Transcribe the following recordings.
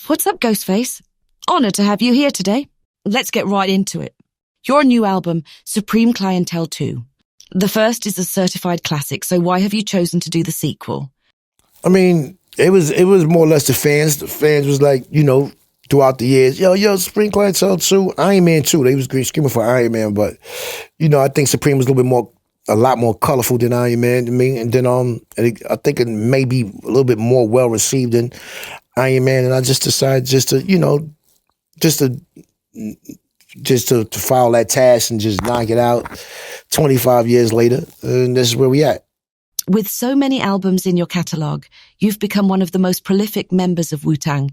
What's up, Ghostface? Honored to have you here today. Let's get right into it. Your new album, Supreme Clientele 2. The first is a certified classic, so why have you chosen to do the sequel? I mean, it was more or less the fans. The fans was like, throughout the years, Supreme Clientele 2, Iron Man 2. They was screaming for Iron Man, but, I think Supreme was a lot more colorful than Iron Man to me. And then I think it may be a little bit more well received than Iron Man. And I just decided just to follow that task and just knock it out 25 years later. And this is where we at. With so many albums in your catalogue, you've become one of the most prolific members of Wu-Tang.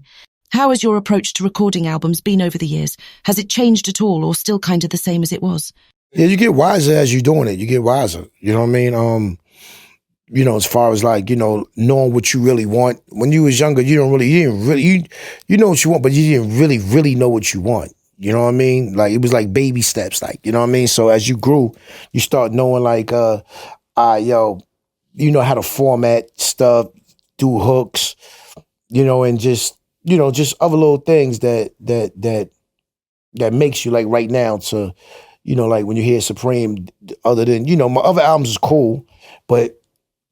How has your approach to recording albums been over the years? Has it changed at all or still kind of the same as it was? Yeah, you get wiser as you're doing it. You get wiser. You know what I mean? As far as knowing what you really want. When you was younger, you know what you want, but you didn't really know what you want. You know what I mean? Like, it was like baby steps, you know what I mean? So as you grew, you start knowing you know how to format stuff, do hooks, and just other little things that makes you like right now to, like when you hear Supreme, other than, my other albums is cool, but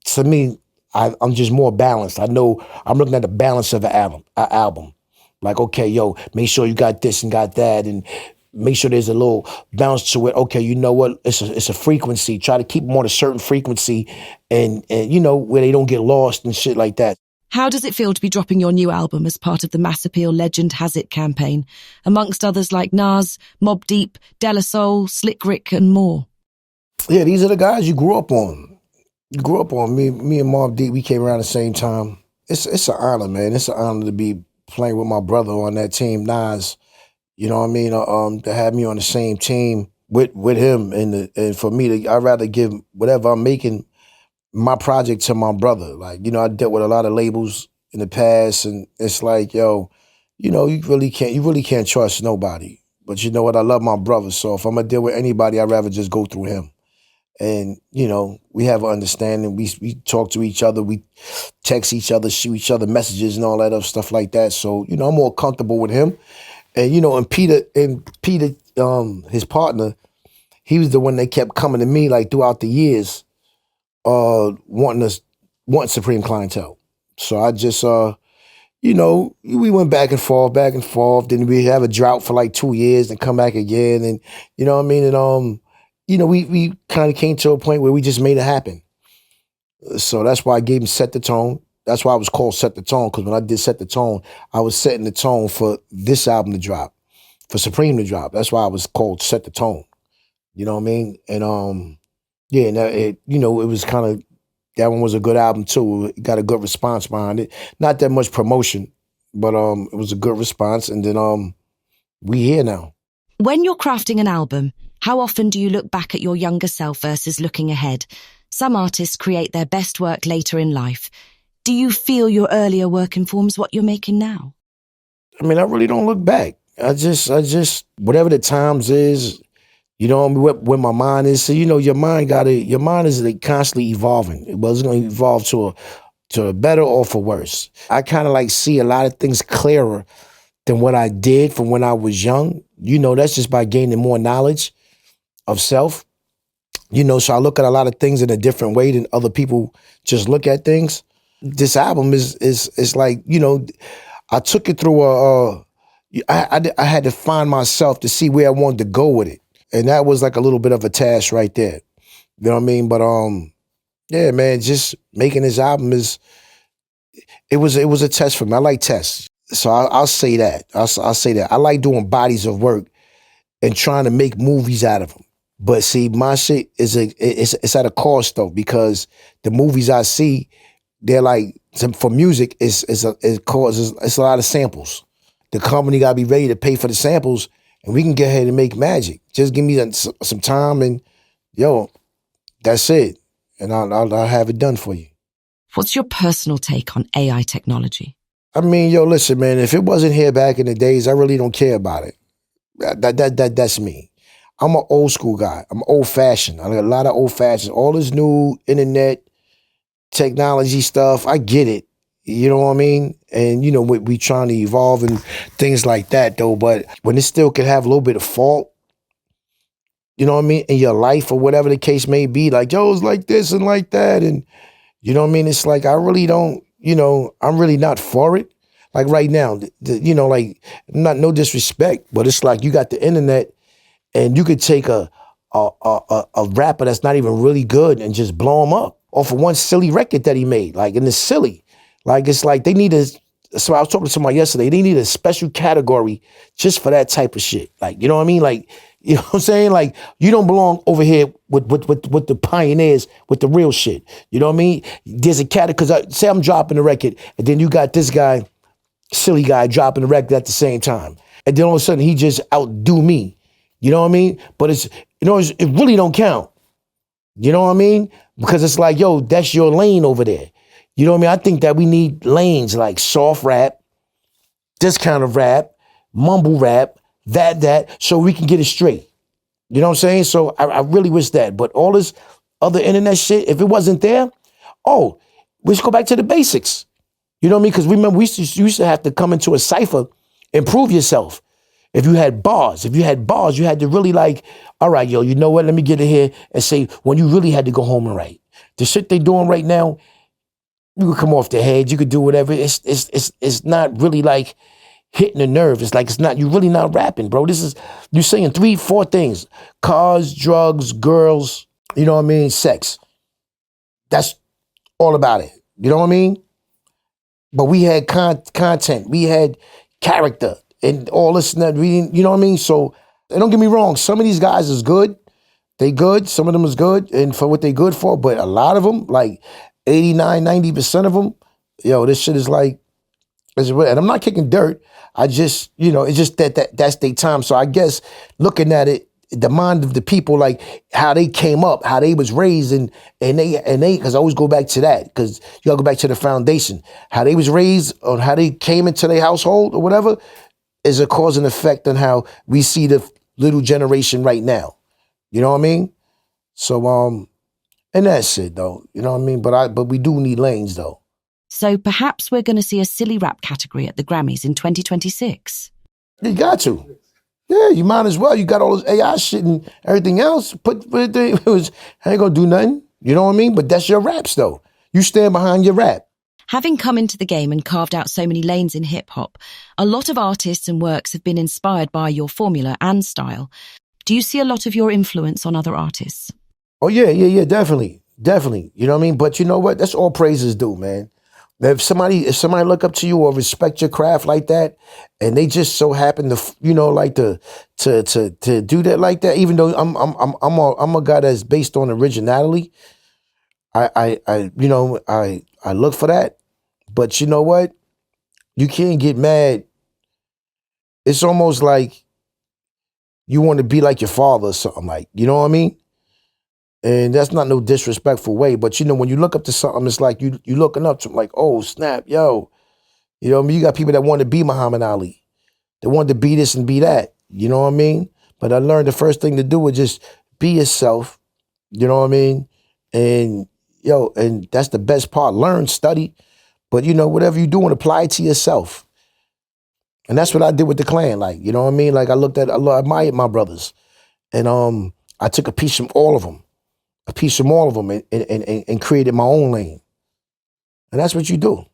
to me, I'm just more balanced. I know I'm looking at the balance of an album. Like, okay, make sure you got this and got that, and make sure there's a little bounce to it. Okay, you know what? It's a frequency. Try to keep them on a certain frequency, and where they don't get lost and shit like that. How does it feel to be dropping your new album as part of the Mass Appeal Legend Has It campaign, amongst others like Nas, Mobb Deep, De La Soul, Slick Rick, and more? Yeah, these are the guys you grew up on. Me and Mobb Deep, we came around the same time. It's an honor, man. It's an honor to be playing with my brother on that team, Nas. You know what I mean? To have me on the same team with him, and for me, I'd rather give whatever I'm making my project to my brother. Like, I dealt with a lot of labels in the past, and it's like, you really can't trust nobody. But you know what? I love my brother, so if I'm gonna deal with anybody, I'd rather just go through him. And we have an understanding. We talk to each other, we text each other, shoot each other messages, and all that other stuff like that. So I'm more comfortable with him. And and Peter, his partner, he was the one that kept coming to me like throughout the years, wanting Supreme Clientele. So I just we went back and forth. Then we have a drought for like 2 years and come back again, and you know what I mean. And we kind of came to a point where we just made it happen. So that's why I gave him Set the Tone. That's why I was called Set the Tone, because when I did Set the Tone, I was setting the tone for this album to drop, for Supreme to drop. That's why I was called Set the Tone. You know what I mean? And it was kind of, that one was a good album too. It got a good response behind it. Not that much promotion, but it was a good response. And then we here now. When you're crafting an album, how often do you look back at your younger self versus looking ahead? Some artists create their best work later in life. Do you feel your earlier work informs what you're making now? I mean, I really don't look back. I just whatever the times is, where my mind is. So your mind is like constantly evolving. It's going to evolve to a better or for worse. I kind of like see a lot of things clearer than what I did from when I was young. That's just by gaining more knowledge of self. So I look at a lot of things in a different way than other people just look at things. This album is like, I took it through I had to find myself to see where I wanted to go with it. And that was like a little bit of a task right there. You know what I mean? But yeah, man, just making this album it was a test for me. I like tests. So I'll say that. I'll say that. I like doing bodies of work and trying to make movies out of them. But see, my shit it's at a cost though, because the movies I see, they're like, for music, it's a lot of samples. The company gotta be ready to pay for the samples, and we can get ahead and make magic. Just give me some time, and that's it, and I'll have it done for you. What's your personal take on AI technology? I mean, listen, man. If it wasn't here back in the days, I really don't care about it. That's me. I'm an old school guy. I'm old fashioned. I got a lot of old fashioned. All this new internet technology stuff, I get it. You know what I mean? And, we trying to evolve and things like that, though. But when it still can have a little bit of fault, you know what I mean, in your life or whatever the case may be, like, yo, it's like this and like that. And, you know what I mean? It's like, I really don't, I'm really not for it. Like right now, like, no disrespect, but it's like you got the internet and you could take a rapper that's not even really good and just blow him up off of one silly record that he made. Like, and it's silly. Like, it's like they need so I was talking to somebody yesterday, they need a special category just for that type of shit. Like, you know what I mean? Like, you know what I'm saying? Like, you don't belong over here with the pioneers, with the real shit. You know what I mean? There's a category, because say I'm dropping the record, and then you got this guy, silly guy, dropping the record at the same time. And then all of a sudden, he just outdo me. You know what I mean? But it really don't count. You know what I mean? Because it's like, yo, that's your lane over there. You know what I mean? I think that we need lanes like soft rap, this kind of rap, mumble rap, that, so we can get it straight. You know what I'm saying? So I really wish that. But all this other internet shit, if it wasn't there, we should go back to the basics. You know what I mean? Because remember, we used to have to come into a cipher and prove yourself. If you had bars, you had to really like, all right, yo, you know what? Let me get in here and say when you really had to go home and write. The shit they doing right now, you could come off the head, you could do whatever. It's not really like hitting a nerve. It's like you're really not rapping, bro. You're saying 3-4 things: cars, drugs, girls, you know what I mean, sex. That's all about it. You know what I mean? But we had content, we had character, and all this and that. You know what I mean? So, and don't get me wrong, some of these guys is good. They good. Some of them is good, and for what they good for. But a lot of them, like 89, 90% of them, yo, this shit is like, and I'm not kicking dirt. I just, it's just that's their time. So I guess looking at it, the mind of the people, like how they came up, how they was raised, and they, because I always go back to that, because you gotta go back to the foundation. How they was raised, or how they came into their household or whatever, is a cause and effect on how we see the little generation right now. You know what I mean? So, and that's it though. You know what I mean? But we do need lanes though. So perhaps we're going to see a silly rap category at the Grammys in 2026. You got to. Yeah, you might as well. You got all this AI shit and everything else. Put it there. I ain't gonna do nothing. You know what I mean? But that's your raps though. You stand behind your rap. Having come into the game and carved out so many lanes in hip-hop, a lot of artists and works have been inspired by your formula and style. Do you see a lot of your influence on other artists? Oh, yeah, definitely. You know what I mean? But you know what? That's all praises do, man. If somebody look up to you or respect your craft like that, and they just so happen to, like to do that like that, even though I'm a guy that's based on originality, I look for that. But you know what? You can't get mad. It's almost like you want to be like your father or something, like, you know what I mean? And that's not no disrespectful way, but when you look up to something, it's like you looking up to like, oh snap, yo. You know what I mean? You got people that want to be Muhammad Ali. They want to be this and be that. You know what I mean? But I learned the first thing to do was just be yourself. You know what I mean? And and that's the best part. Learn, study, but whatever you do, and apply it to yourself. And that's what I did with the clan. Like, you know what I mean? Like I admired my brothers, and I took a piece from all of them. And created my own lane. And that's what you do.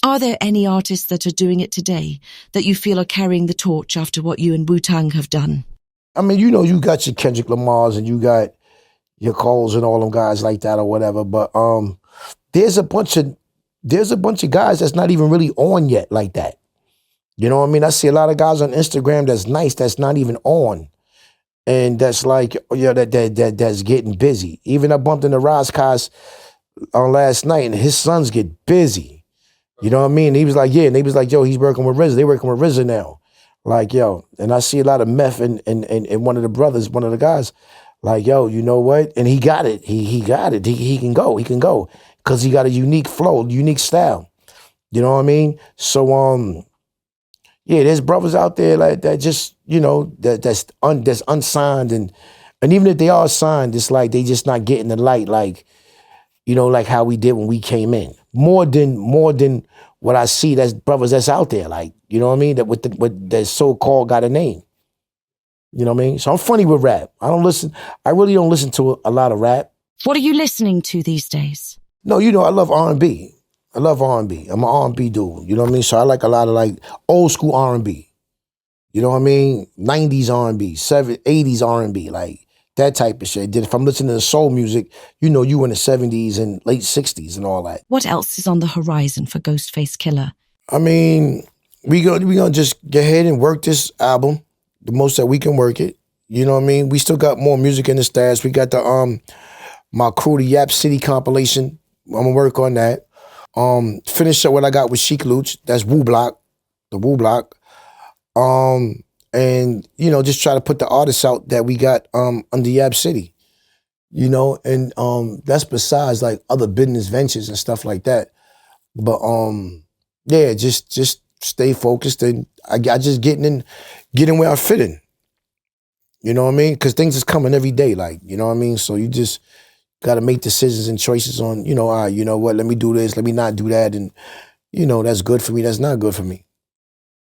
Are there any artists that are doing it today that you feel are carrying the torch after what you and Wu-Tang have done? I mean, you got your Kendrick Lamars and you got your Coles and all them guys like that or whatever. But there's a bunch of guys that's not even really on yet like that. You know what I mean? I see a lot of guys on Instagram that's nice, that's not even on. And that's like, that's getting busy. Even I bumped into Raskaz on last night, and his sons get busy. You know what I mean? He was like, yeah, and they was like, yo, he's working with RZA. They working with RZA now. Like, yo, and I see a lot of meth in one of the brothers, one of the guys. Like, yo, you know what? And he got it. He got it. He can go. He can go because he got a unique flow, unique style. You know what I mean? So yeah, there's brothers out there like that, just that's unsigned, and even if they are signed, it's like they just not getting the light, like like how we did when we came in. more than what I see that's brothers that's out there, like, you know what I mean? That with that so-called got a name. You know what I mean? So I'm funny with rap. I really don't listen to a lot of rap. What are you listening to these days? No, you know, I love R&B. I love R&B. I'm an R&B dude. You know what I mean? So I like a lot of like old school R&B. You know what I mean? 90s R&B, 80s R&B, like that type of shit. Then if I'm listening to soul music, you know, you in the 70s and late 60s and all that. What else is on the horizon for Ghostface Killah? I mean, we gonna just go ahead and work this album the most that we can work it. You know what I mean? We still got more music in the stash. We got the my Crew, the Yap City compilation. I'm gonna work on that. Finish up what I got with Sheik Luch. That's Wu Block, the Wu Block. And you know, just try to put the artists out that we got under Yap City. You know, and that's besides like other business ventures and stuff like that. But yeah, just stay focused, and I just getting where I fit in. You know what I mean? Because things is coming every day, like, you know what I mean? So you just got to make decisions and choices on, you know, you know what, let me do this, let me not do that. And, you know, that's good for me, that's not good for me.